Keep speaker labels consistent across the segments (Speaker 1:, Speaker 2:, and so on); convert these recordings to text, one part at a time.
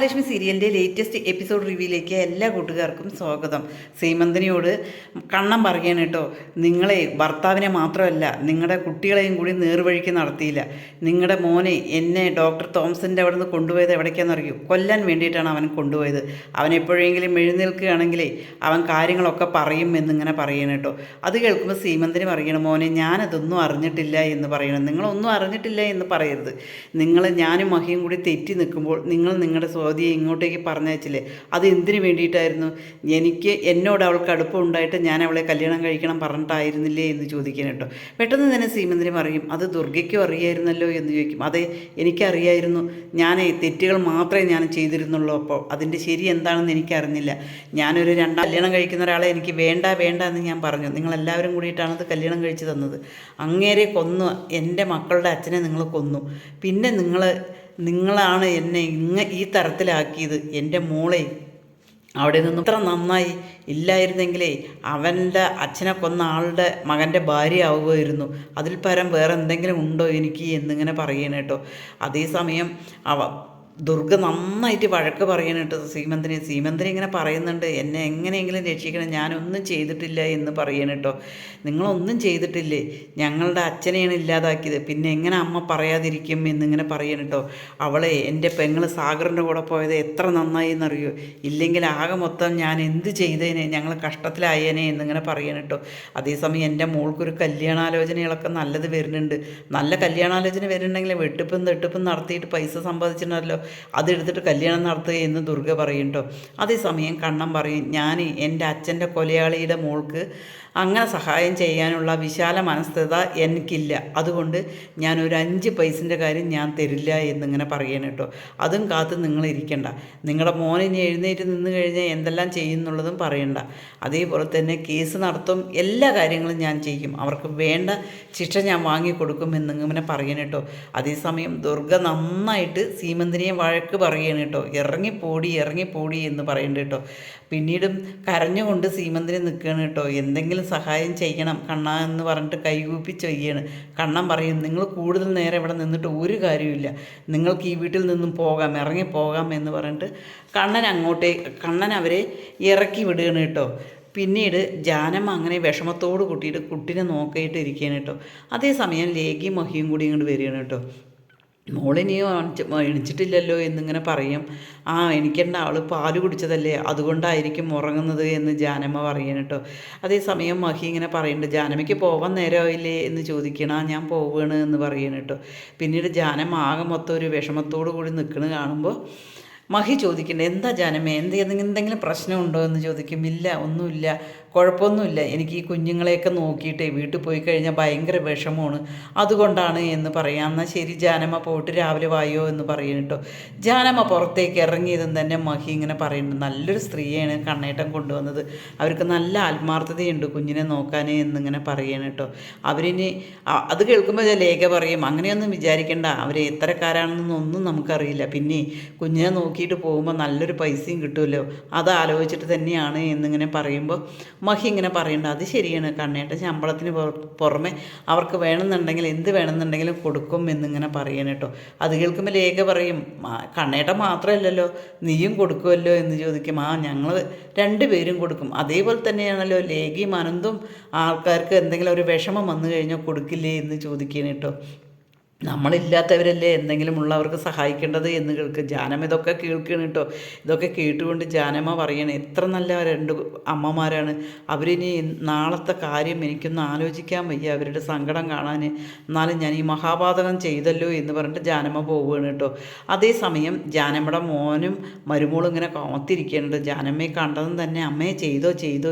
Speaker 1: ലക്ഷ്മി സീരിയലിൻ്റെ latest episode റിവ്യൂയിലേക്ക് എല്ലാ കൂട്ടുകാർക്കും സ്വാഗതം. സീമന്തിനിയോട് കണ്ണം പറയാണ് കേട്ടോ, നിങ്ങളെ ഭർത്താവിനെ മാത്രമല്ല നിങ്ങളുടെ കുട്ടികളെയും കൂടി നേർവഴിക്ക് നടത്തിയില്ല. നിങ്ങളുടെ മോനെ എന്നെ ഡോക്ടർ തോംസൻ്റെ അവിടെ നിന്ന് കൊണ്ടുപോയത് എവിടേക്കാണെന്നറിയൂ? കൊല്ലാൻ വേണ്ടിയിട്ടാണ് അവൻ കൊണ്ടുപോയത്. അവൻ എപ്പോഴെങ്കിലും എഴുന്നേൽക്കുകയാണെങ്കിലേ അവൻ കാര്യങ്ങളൊക്കെ പറയും എന്നിങ്ങനെ പറയണം കേട്ടോ. അത് കേൾക്കുമ്പോൾ സീമന്തിനി പറയണം, മോനെ ഞാനതൊന്നും അറിഞ്ഞിട്ടില്ല എന്ന് പറയണം. നിങ്ങളൊന്നും അറിഞ്ഞിട്ടില്ല എന്ന് പറയരുത്. ഞാനും മഹിയും കൂടി തെറ്റി നിൽക്കുമ്പോൾ നിങ്ങളുടെ സ്വാതിയെ ഇങ്ങോട്ടേക്ക് പറഞ്ഞയച്ചില്ലേ, അത് എന്തിനു വേണ്ടിയിട്ടായിരുന്നു? എന്നോട് അവൾക്ക് അടുപ്പമുണ്ടായിട്ട് ഞാൻ അവളെ കല്യാണം കഴിക്കണം പറഞ്ഞിട്ടായിരുന്നില്ലേ എന്ന് ചോദിക്കാൻ കേട്ടോ. പെട്ടെന്ന് തന്നെ സീമന്തിനി പറയും, അത് ദുർഗയ്ക്കും അറിയായിരുന്നല്ലോ എന്ന് ചോദിക്കും. അതെ, എനിക്കറിയായിരുന്നു. തെറ്റുകൾ മാത്രമേ ഞാൻ ചെയ്തിരുന്നുള്ളൂ. അപ്പോൾ അതിൻ്റെ ശരി എന്താണെന്ന് എനിക്കറിഞ്ഞില്ല. ഞാനൊരു കല്യാണം കഴിക്കുന്ന ഒരാളെ എനിക്ക് വേണ്ട എന്ന് ഞാൻ പറഞ്ഞു. നിങ്ങളെല്ലാവരും കൂടിയിട്ടാണ് അത് കല്യാണം കഴിച്ച് തന്നത്. അങ്ങേരെ കൊന്നു, എൻ്റെ മക്കളുടെ അച്ഛനെ നിങ്ങൾ കൊന്നു. പിന്നെ നിങ്ങളാണ് എന്നെ ഈ തരത്തിലാക്കിയത്. എൻ്റെ മോളെ അവിടെ നിന്നും ഇത്ര നന്നായി ഇല്ലായിരുന്നെങ്കിലേ അവൻ്റെ അച്ഛനെ കൊന്ന ആളുടെ മകൻ്റെ ഭാര്യ ആവുമായിരുന്നു. അതിൽ പരം വേറെ എന്തെങ്കിലും ഉണ്ടോ എനിക്ക് എന്നിങ്ങനെ പറയണ കേട്ടോ. അതേസമയം ദുർഗ നന്നായിട്ട് വഴക്ക് പറയണം കേട്ടോ സീമന്തിനി ഇങ്ങനെ പറയുന്നുണ്ട്, എന്നെ എങ്ങനെയെങ്കിലും രക്ഷിക്കണം, ഞാനൊന്നും ചെയ്തിട്ടില്ല എന്ന് പറയണം കേട്ടോ. നിങ്ങളൊന്നും ചെയ്തിട്ടില്ലേ, ഞങ്ങളുടെ അച്ഛനെയാണ് ഇല്ലാതാക്കിയത്, പിന്നെ എങ്ങനെ അമ്മ പറയാതിരിക്കും എന്നിങ്ങനെ പറയണം കേട്ടോ. അവളെ എൻ്റെ പെങ്ങൾ സാഗറിൻ്റെ കൂടെ പോയത് എത്ര നന്നായി എന്നറിയോ? ഇല്ലെങ്കിൽ ആകെ മൊത്തം ഞാൻ എന്ത് ചെയ്തേനെ, ഞങ്ങൾ കഷ്ടത്തിലായേനെ എന്നിങ്ങനെ പറയണം കേട്ടോ. അതേസമയം എൻ്റെ മോൾക്കൊരു കല്യാണാലോചനകളൊക്കെ നല്ലത് വരുന്നുണ്ട്. നല്ല കല്യാണാലോചന വരുന്നുണ്ടെങ്കിൽ വെട്ടിപ്പും നടത്തിയിട്ട് പൈസ സമ്പാദിച്ചിട്ടുണ്ടല്ലോ, അതെടുത്തിട്ട് കല്യാണം നടത്തുക എന്ന് ദുർഗ പറയും കേട്ടോ. അതേസമയം കണ്ണൻ പറയും, ഞാൻ എൻ്റെ അച്ഛൻ്റെ കൊലയാളിയുടെ മോൾക്ക് അങ്ങനെ സഹായം ചെയ്യാനുള്ള വിശാല മനസ്ഥിത എനിക്കില്ല, അതുകൊണ്ട് ഞാനൊരു 5 പൈസൻ്റെ കാര്യം ഞാൻ തരില്ല എന്നിങ്ങനെ പറയണം കേട്ടോ. അതും കാത്ത് നിങ്ങളിരിക്കണ്ട. നിങ്ങളുടെ മോനിനി എഴുന്നേറ്റ് നിന്ന് കഴിഞ്ഞാൽ എന്തെല്ലാം ചെയ്യുന്നുള്ളതും പറയണ്ട. അതേപോലെ തന്നെ കേസ് നടത്തും, എല്ലാ കാര്യങ്ങളും ഞാൻ ചെയ്യും, അവർക്ക് വേണ്ട ശിക്ഷ ഞാൻ വാങ്ങിക്കൊടുക്കും എന്നിങ്ങനെ പറയണം കേട്ടോ. അതേസമയം ദുർഗ നന്നായിട്ട് സീമന്തിനിയെ വഴക്ക് പറയണം കേട്ടോ. ഇറങ്ങിപ്പോടി എന്ന് പറയണ്ട കേട്ടോ. പിന്നീടും കരഞ്ഞുകൊണ്ട് സീമന്തിനി നിൽക്കുകയാണ് കേട്ടോ. എന്തെങ്കിലും സഹായം ചെയ്യണം കണ്ണ എന്ന് പറഞ്ഞിട്ട് കൈകൂപ്പി ചെയ്യാണ്. കണ്ണൻ പറയും, നിങ്ങൾ കൂടുതൽ നേരം ഇവിടെ നിന്നിട്ട് ഒരു കാര്യമില്ല, നിങ്ങൾക്ക് ഈ വീട്ടിൽ നിന്നും ഇറങ്ങിപ്പോകാം എന്ന് പറഞ്ഞിട്ട് കണ്ണൻ അവരെ ഇറക്കി വിടുകയാണ് കേട്ടോ. പിന്നീട് ജാനമ്മ അങ്ങനെ വിഷമത്തോട് കൂട്ടിയിട്ട് കുട്ടീനെ നോക്കിയിട്ട് ഇരിക്കുകയാണ് കേട്ടോ. അതേസമയം ലേഖയും മഹിയും കൂടി ഇങ്ങോട്ട് വരികയാണ് കേട്ടോ. മോളിനിയോ എണിച്ചിട്ടില്ലല്ലോ എന്നിങ്ങനെ പറയും. എനിക്കെണ്ട അവൾ പാല് കുടിച്ചതല്ലേ, അതുകൊണ്ടായിരിക്കും ഉറങ്ങുന്നത് എന്ന് ജാനമ്മ പറയണം കേട്ടോ. അതേസമയം മഹി ഇങ്ങനെ പറയുന്നുണ്ട്, ജാനമ്മയ്ക്ക് പോകാൻ നേരമായില്ലേ എന്ന് ചോദിക്കണം. ഞാൻ പോവുകയാണ് എന്ന് പറയണം കേട്ടോ. പിന്നീട് ജാനമ്മ ആകെ മൊത്തം ഒരു വിഷമത്തോടു കൂടി നിൽക്കുന്നത് കാണുമ്പോൾ മഹി ചോദിക്കണ്ടേ, എന്താ ജാനമ്മ, എന്തെങ്കിലും പ്രശ്നമുണ്ടോ എന്ന് ചോദിക്കും. ഇല്ല, ഒന്നുമില്ല, കുഴപ്പമൊന്നുമില്ല, എനിക്ക് ഈ കുഞ്ഞുങ്ങളെയൊക്കെ നോക്കിയിട്ടേ വീട്ടിൽ പോയി കഴിഞ്ഞാൽ ഭയങ്കര വിഷമമാണ്, അതുകൊണ്ടാണ് എന്ന് പറയാം. എന്നാൽ ശരി ജാനമ്മ പോയിട്ട് രാവിലെ വായോ എന്ന് പറയും കേട്ടോ. ജാനമ്മ പുറത്തേക്ക് ഇറങ്ങിയതും തന്നെ മഹി ഇങ്ങനെ പറയുന്നുണ്ട്, നല്ലൊരു സ്ത്രീയാണ് കണ്ണേട്ടൻ കൊണ്ടുവന്നത്, അവർക്ക് നല്ല ആത്മാർത്ഥതയുണ്ട് കുഞ്ഞിനെ നോക്കാൻ എന്നിങ്ങനെ പറയണം കേട്ടോ. അത് കേൾക്കുമ്പോൾ ലേഖ പറയും, അങ്ങനെയൊന്നും വിചാരിക്കേണ്ട, അവർ എത്രക്കാരാണെന്നൊന്നും നമുക്കറിയില്ല, പിന്നെ കുഞ്ഞിനെ നോക്കിയിട്ട് പോകുമ്പോൾ നല്ലൊരു പൈസയും കിട്ടുമല്ലോ, അത് ആലോചിച്ചിട്ട് തന്നെയാണ് എന്നിങ്ങനെ പറയുമ്പോൾ മഹി ഇങ്ങനെ പറയണ്ട, അത് ശരിയാണ് കണ്ണേട്ടൻ ശമ്പളത്തിന് പുറമെ അവർക്ക് വേണമെന്നുണ്ടെങ്കിൽ എന്ത് വേണമെന്നുണ്ടെങ്കിലും കൊടുക്കും എന്നിങ്ങനെ പറയണം കേട്ടോ. അത് കേൾക്കുമ്പോൾ ലേഖ പറയും, കണ്ണേട്ടൻ മാത്രമല്ലല്ലോ നീയും കൊടുക്കുമല്ലോ എന്ന് ചോദിക്കും. ഞങ്ങൾ 2 പേരും കൊടുക്കും. അതേപോലെ തന്നെയാണല്ലോ ലേഖയും അനന്തും ആൾക്കാർക്ക് എന്തെങ്കിലും ഒരു വിഷമം വന്നു കഴിഞ്ഞാൽ കൊടുക്കില്ലേ എന്ന് ചോദിക്കണം കേട്ടോ. നമ്മളില്ലാത്തവരല്ലേ എന്തെങ്കിലും ഉള്ളവർക്ക് സഹായിക്കേണ്ടത് എന്ന് കേൾക്കുക. ജാനമ്മ ഇതൊക്കെ കേൾക്കണം കേട്ടോ. ഇതൊക്കെ കേട്ടുകൊണ്ട് ജാനമ്മ പറയണേ, എത്ര നല്ല 2 അമ്മമാരാണ്. അവരിനി നാളത്തെ കാര്യം എനിക്കൊന്ന് ആലോചിക്കാൻ വയ്യ, അവരുടെ സങ്കടം കാണാൻ. എന്നാലും ഞാൻ ഈ മഹാപാതകം ചെയ്തല്ലോ എന്ന് പറഞ്ഞിട്ട് ജാനമ്മ പോവുകയാണ് കേട്ടോ. അതേസമയം ജാനമ്മയുടെ മോനും മരുമോളും ഇങ്ങനെ കാത്തിരിക്കുന്നുണ്ട്. ജാനമ്മയെ കണ്ടതും തന്നെ അമ്മയെ ചെയ്തോ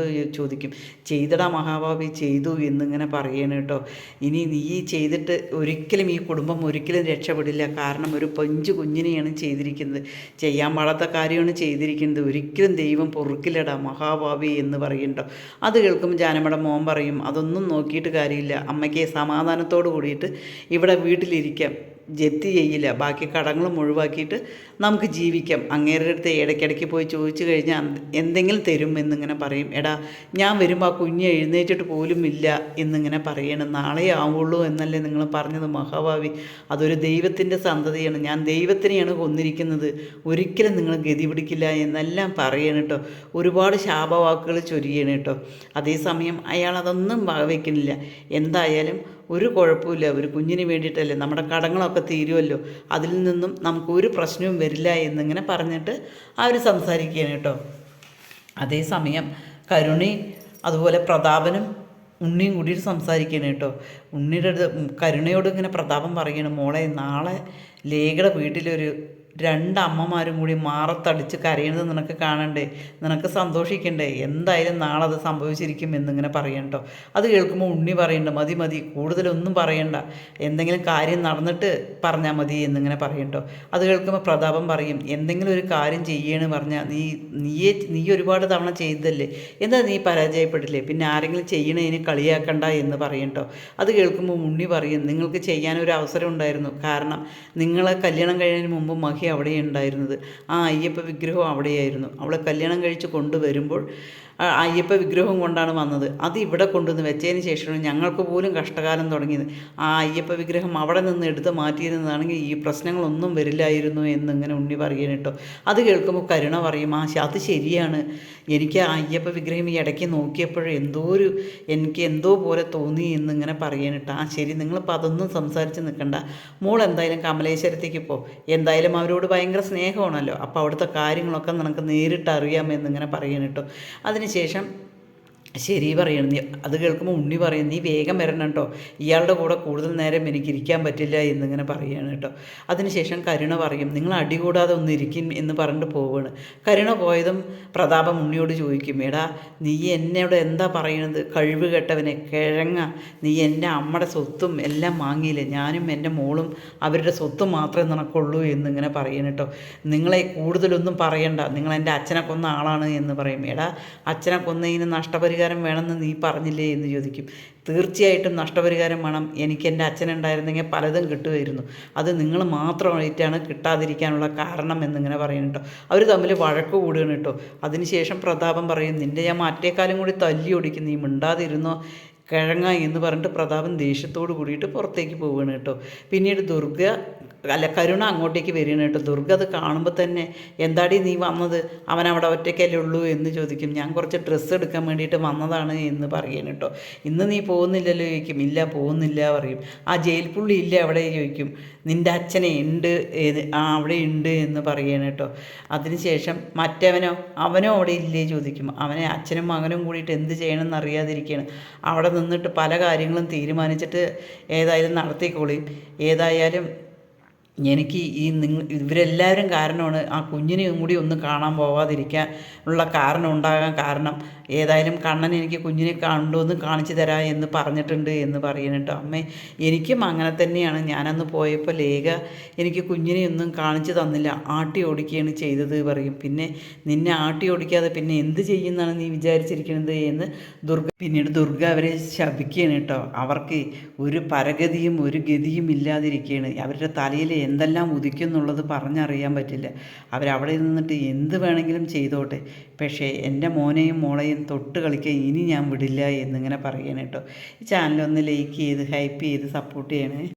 Speaker 1: ചോദിക്കും. ചെയ്തടാ മഹാഭാവി, ചെയ്തു എന്നിങ്ങനെ പറയണം കേട്ടോ. ഇനി നീ ചെയ്തിട്ട് ഒരിക്കലും ഈ കുടുംബം ഒരിക്കലും രക്ഷപ്പെടില്ല, കാരണം ഒരു പഞ്ചു കുഞ്ഞിനെയാണ് ചെയ്തിരിക്കുന്നത്, ചെയ്യാൻ പാടാത്ത കാര്യമാണ് ചെയ്തിരിക്കുന്നത്, ഒരിക്കലും ദൈവം പൊറുക്കില്ലടാ മഹാഭാവി എന്ന് പറയുന്നുണ്ടോ. അത് കേൾക്കുമ്പോൾ ജാനമ്മയുടെ മോൻ പറയും, അതൊന്നും നോക്കിയിട്ട് കാര്യമില്ല, അമ്മയ്ക്ക് സമാധാനത്തോട് കൂടിയിട്ട് ഇവിടെ വീട്ടിലിരിക്കാം, ജപ്തി ചെയ്യില്ല, ബാക്കി കടങ്ങളും ഒഴിവാക്കിയിട്ട് നമുക്ക് ജീവിക്കാം. അങ്ങേരുടെ അടുത്ത് ഇടയ്ക്കിടയ്ക്ക് പോയി ചോദിച്ചു കഴിഞ്ഞാൽ എന്തെങ്കിലും തരും എന്നിങ്ങനെ പറയും. എടാ ഞാൻ വരുമ്പോൾ ആ കുഞ്ഞ് എഴുന്നേറ്റിട്ട് പോലും ഇല്ല എന്നിങ്ങനെ പറയണം. നാളെ ആവുള്ളൂ എന്നല്ലേ നിങ്ങൾ പറഞ്ഞത് മഹാഭാവി, അതൊരു ദൈവത്തിൻ്റെ സന്തതിയാണ്, ഞാൻ ദൈവത്തിനെയാണ് കൊന്നിരിക്കുന്നത്, ഒരിക്കലും നിങ്ങൾ ഗതി പിടിക്കില്ല എന്നെല്ലാം പറയണം കേട്ടോ. ഒരുപാട് ശാപവാക്കുകൾ ചൊരിയണം കേട്ടോ. അതേസമയം അയാൾ അതൊന്നും വകവയ്ക്കുന്നില്ല. എന്തായാലും ഒരു കുഴപ്പമില്ല, ഒരു കുഞ്ഞിന് വേണ്ടിയിട്ടല്ലേ, നമ്മുടെ കടങ്ങളൊക്കെ തീരുമല്ലോ, അതിൽ നിന്നും നമുക്കൊരു പ്രശ്നവും വരില്ല എന്നിങ്ങനെ പറഞ്ഞിട്ട് അവർ സംസാരിക്കുകയാണ് കേട്ടോ. അതേസമയം കരുണി അതുപോലെ പ്രതാപനും ഉണ്ണിയും കൂടിയിട്ട് സംസാരിക്കുകയാണ് കേട്ടോ. ഉണ്ണിയുടെ അടുത്ത് കരുണയോട് ഇങ്ങനെ പ്രതാപം പറയണം, മോളെ നാളെ ലേഖയുടെ വീട്ടിലൊരു രണ്ടമ്മമാരും കൂടി മാറത്തടിച്ച് കരയണത് നിനക്ക് കാണണ്ടേ, നിനക്ക് സന്തോഷിക്കണ്ടേ, എന്തായാലും നാളെ അത് സംഭവിച്ചിരിക്കും എന്നിങ്ങനെ പറയണം കേട്ടോ. അത് കേൾക്കുമ്പോൾ ഉണ്ണി പറയണ്ട, മതി മതി കൂടുതലൊന്നും പറയണ്ട, എന്തെങ്കിലും കാര്യം നടന്നിട്ട് പറഞ്ഞാൽ മതി എന്നിങ്ങനെ പറയും കേട്ടോ. അത് കേൾക്കുമ്പോൾ പ്രതാപം പറയും, എന്തെങ്കിലും ഒരു കാര്യം ചെയ്യണമെന്ന് പറഞ്ഞാൽ നീ ഒരുപാട് തവണ ചെയ്തതല്ലേ, എന്താ നീ പരാജയപ്പെടില്ലേ, പിന്നെ ആരെങ്കിലും ചെയ്യണതിന് കളിയാക്കണ്ട എന്ന് പറയും കേട്ടോ. അത് കേൾക്കുമ്പോൾ ഉണ്ണി പറയും, നിങ്ങൾക്ക് ചെയ്യാനൊരു അവസരം ഉണ്ടായിരുന്നു, കാരണം നിങ്ങളെ കല്യാണം കഴിയുന്നതിന് മുമ്പ് മഹി അവിടെ ഉണ്ടായിരുന്നത്, ആ അയ്യപ്പ വിഗ്രഹം അവിടെയായിരുന്നു. അവളെ കല്യാണം കഴിച്ച് കൊണ്ടുവരുമ്പോൾ അയ്യപ്പ വിഗ്രഹം കൊണ്ടാണ് വന്നത്, അത് ഇവിടെ കൊണ്ടുവന്ന് വെച്ചതിന് ശേഷമാണ് ഞങ്ങൾക്ക് പോലും കഷ്ടകാലം തുടങ്ങിയത്. ആ അയ്യപ്പ വിഗ്രഹം അവിടെ നിന്ന് എടുത്ത് മാറ്റിയിരുന്നതാണെങ്കിൽ ഈ പ്രശ്നങ്ങളൊന്നും വരില്ലായിരുന്നു എന്നിങ്ങനെ ഉണ്ണി പറയുകയാണ് കേട്ടോ. അത് കേൾക്കുമ്പോൾ കരുണ പറയും, അത് ശരിയാണ്, എനിക്ക് ആ അയ്യപ്പ വിഗ്രഹം ഈ ഇടയ്ക്ക് നോക്കിയപ്പോഴും എനിക്ക് എന്തോ പോലെ തോന്നി എന്നിങ്ങനെ പറയണം കേട്ടോ. ശരി, നിങ്ങളിപ്പോൾ അതൊന്നും സംസാരിച്ച് നിൽക്കണ്ട, മോൾ എന്തായാലും കമലേശ്വരത്തേക്ക് പോ, എന്തായാലും അവരോട് ഭയങ്കര സ്നേഹമാണല്ലോ, അപ്പോൾ അവിടുത്തെ കാര്യങ്ങളൊക്കെ നിനക്ക് നേരിട്ട് അറിയാമെന്നിങ്ങനെ പറയണം കേട്ടോ. അതിനുശേഷം ശരി പറയണം. നീ അത് കേൾക്കുമ്പോൾ ഉണ്ണി പറയും, നീ വേഗം വരണം കേട്ടോ, ഇയാളുടെ കൂടെ കൂടുതൽ നേരം എനിക്ക് ഇരിക്കാൻ പറ്റില്ല എന്നിങ്ങനെ പറയുകയാണ് കേട്ടോ. അതിനുശേഷം കരുണ പറയും, നിങ്ങൾ അടികൂടാതെ ഒന്ന് ഇരിക്കും എന്ന് പറഞ്ഞിട്ട് പോവുകയാണ്. കരുണ പോയതും പ്രതാപം ഉണ്ണിയോട് ചോദിക്കും, എടാ നീ എന്നോട് എന്താ പറയണത്, കഴിവ് കെട്ടവനെ കിഴങ്ങ, നീ എൻ്റെ അമ്മയുടെ സ്വത്തും എല്ലാം വാങ്ങിയില്ലേ, ഞാനും എൻ്റെ മോളും അവരുടെ സ്വത്തും മാത്രമേ നിനക്കുള്ളൂ എന്നിങ്ങനെ പറയണം കേട്ടോ. നിങ്ങളെ കൂടുതലൊന്നും പറയണ്ട, നിങ്ങൾ എൻ്റെ അച്ഛനെ കൊന്ന ആളാണ് എന്ന് പറയും. എടാ അച്ഛനെ കൊന്നതിന് നഷ്ടപരിഹാരം വേണമെന്ന് നീ പറഞ്ഞില്ലേ എന്ന് ചോദിക്കും. തീർച്ചയായിട്ടും നഷ്ടപരിഹാരം വേണം, എനിക്ക് എൻ്റെ അച്ഛനുണ്ടായിരുന്നെങ്കിൽ പലതും കിട്ടുമായിരുന്നു, അത് നിങ്ങൾ മാത്രമായിട്ടാണ് കിട്ടാതിരിക്കാനുള്ള കാരണം എന്നിങ്ങനെ പറയുന്നു കേട്ടോ. അവർ തമ്മിൽ വഴക്ക് കൂടുകയാണ് കേട്ടോ. അതിനുശേഷം പ്രതാപം പറയും, നിൻ്റെ ഞാൻ മറ്റേക്കാലം കൂടി തല്ലി ഓടിക്കും, നീ മിണ്ടാതിരുന്നോ കിഴങ്ങ എന്ന് പറഞ്ഞിട്ട് പ്രതാപൻ ദേഷ്യത്തോട് കൂടിയിട്ട് പുറത്തേക്ക് പോവുകയാണ് കേട്ടോ. പിന്നീട് കരുണ അങ്ങോട്ടേക്ക് വരികയാണ് കേട്ടോ. ദുർഗ അത് കാണുമ്പോൾ തന്നെ, എന്താടി നീ വന്നത്, അവനവിടെ ഒറ്റയ്ക്കല്ലേ ഉള്ളൂ എന്ന് ചോദിക്കും. ഞാൻ കുറച്ച് ഡ്രസ്സ് എടുക്കാൻ വേണ്ടിയിട്ട് വന്നതാണ് എന്ന് പറയുകയാണ് കേട്ടോ. ഇന്ന് നീ പോകുന്നില്ലല്ലോ ചോദിക്കും. ഇല്ല പോകുന്നില്ല പറയും. ആ ജയിൽ പുള്ളി ഇല്ല അവിടെ ചോദിക്കും. നിൻ്റെ അച്ഛനെ ഉണ്ട്, അവിടെ ഉണ്ട് എന്ന് പറയുകയാണ് കേട്ടോ. അതിനുശേഷം അവനോ അവിടെ ഇല്ലേ ചോദിക്കും. അവനെ അച്ഛനും മകനും കൂടിയിട്ട് എന്ത് ചെയ്യണമെന്ന് അറിയാതിരിക്കുകയാണ്. അവിടെ നിന്നിട്ട് പല കാര്യങ്ങളും തീരുമാനിച്ചിട്ട് ഏതായാലും നടത്തിക്കോളി, ഏതായാലും എനിക്ക് ഇവരെല്ലാവരും കാരണമാണ് ആ കുഞ്ഞിനെയും കൂടി ഒന്ന് കാണാൻ പോവാതിരിക്കാൻ ഉള്ള കാരണം ഏതായാലും കണ്ണൻ എനിക്ക് കുഞ്ഞിനെ കൊണ്ടുവന്ന് കാണിച്ചു തരാം എന്ന് പറഞ്ഞിട്ടുണ്ട് എന്ന് പറയുന്നുണ്ട്. അമ്മേ എനിക്കും അങ്ങനെ തന്നെയാണ്, ഞാനന്ന് പോയപ്പോൾ ലേഖ എനിക്ക് കുഞ്ഞിനെ ഒന്നും കാണിച്ചു തന്നില്ല, ആട്ടി ഓടിക്കുകയാണ് ചെയ്തത് പറയും. പിന്നെ നിന്നെ ആട്ടി ഓടിക്കാതെ പിന്നെ എന്ത് ചെയ്യുന്നതാണ് നീ വിചാരിച്ചിരിക്കുന്നത് എന്ന് പിന്നീട് ദുർഗ അവരെ ശപിക്കുകയാണ് കേട്ടോ. അവർക്ക് ഒരു പരഗതിയും ഒരു ഗതിയും ഇല്ലാതിരിക്കുകയാണ്. അവരുടെ തലയിൽ എന്തെല്ലാം ഉദിക്കുന്നുള്ളത് പറഞ്ഞറിയാൻ പറ്റില്ല. അവരവിടെ നിന്നിട്ട് എന്ത് വേണമെങ്കിലും ചെയ്തോട്ടെ, പക്ഷേ എൻ്റെ മോനെയും മോളെയും തൊട്ട് കളിക്കാൻ ഇനി ഞാൻ വിടില്ല എന്നിങ്ങനെ പറയണം കേട്ടോ. ഈ ചാനലൊന്ന് ലൈക്ക് ചെയ്ത് ഹൈപ്പ് ചെയ്ത് സപ്പോർട്ട് ചെയ്യണേ.